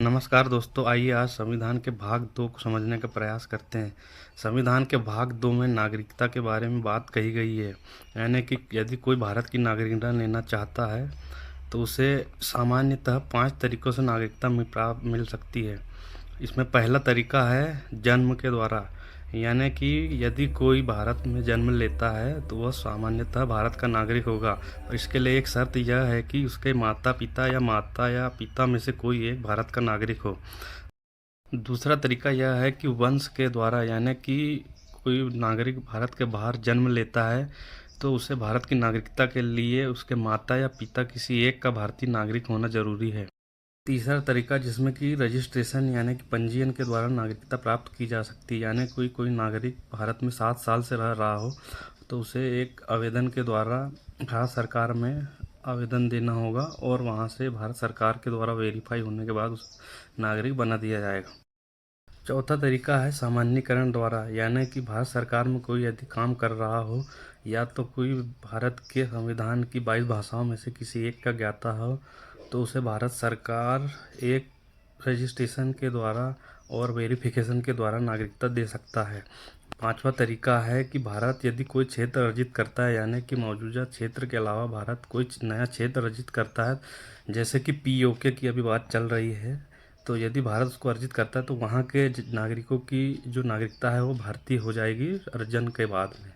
नमस्कार दोस्तों, आइए आज संविधान के भाग 2 को समझने का प्रयास करते हैं। संविधान के भाग 2 में नागरिकता के बारे में बात कही गई है, यानी कि यदि कोई भारत की नागरिकता लेना चाहता है तो उसे सामान्यतः 5 तरीकों से नागरिकता मिल सकती है। इसमें पहला तरीका है जन्म के द्वारा, यानी कि यदि कोई भारत में जन्म लेता है तो वह सामान्यतः भारत का नागरिक होगा, और इसके लिए एक शर्त यह है कि उसके माता या पिता में से कोई एक भारत का नागरिक हो। दूसरा तरीका यह है कि वंश के द्वारा, यानी कि कोई नागरिक भारत के बाहर जन्म लेता है तो उसे भारत की नागरिकता के लिए उसके माता या पिता किसी एक का भारतीय नागरिक होना जरूरी है। तीसरा तरीका जिसमें कि रजिस्ट्रेशन यानी कि पंजीयन के द्वारा नागरिकता प्राप्त की जा सकती है, यानी कोई नागरिक भारत में 7 साल से रह रहा हो तो उसे एक आवेदन के द्वारा भारत सरकार में आवेदन देना होगा और वहां से भारत सरकार के द्वारा वेरीफाई होने के बाद उस नागरिक बना दिया जाएगा। चौथा तरीका है सामान्यीकरण द्वारा, यानी कि भारत सरकार में कोई यदि काम कर रहा हो या तो कोई भारत के संविधान की 22 भाषाओं में से किसी एक का ज्ञाता हो तो उसे भारत सरकार एक रजिस्ट्रेशन के द्वारा और वेरिफिकेशन के द्वारा नागरिकता दे सकता है। पांचवा तरीका है कि भारत यदि कोई क्षेत्र अर्जित करता है, यानी कि मौजूदा क्षेत्र के अलावा भारत कोई नया क्षेत्र अर्जित करता है, जैसे कि पीओके की अभी बात चल रही है, तो यदि भारत उसको अर्जित करता है तो वहाँ के नागरिकों की जो नागरिकता है वो भारतीय हो जाएगी अर्जन के बाद में।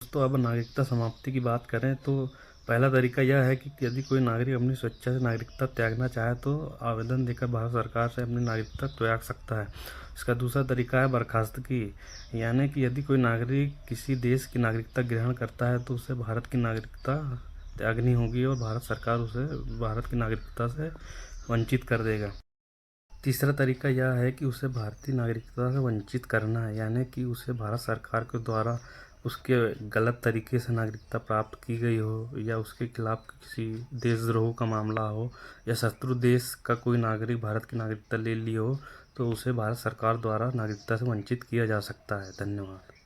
दोस्तों, अब नागरिकता समाप्ति की बात करें तो पहला तरीका यह है कि यदि कोई नागरिक अपनी स्वेच्छा से नागरिकता त्यागना चाहे तो आवेदन देकर भारत सरकार से अपनी नागरिकता त्याग सकता है। इसका दूसरा तरीका है बर्खास्तगी, यानी कि यदि कोई नागरिक किसी देश की नागरिकता ग्रहण करता है तो उसे भारत की नागरिकता त्यागनी होगी और भारत सरकार उसे भारत की नागरिकता से वंचित कर देगा। तीसरा तरीका यह है कि उसे भारतीय नागरिकता से वंचित करना है, यानी कि उसे भारत सरकार के द्वारा उसके गलत तरीके से नागरिकता प्राप्त की गई हो या उसके खिलाफ किसी देशद्रोह का मामला हो या शत्रु देश का कोई नागरिक भारत की नागरिकता ले ली हो तो उसे भारत सरकार द्वारा नागरिकता से वंचित किया जा सकता है। धन्यवाद।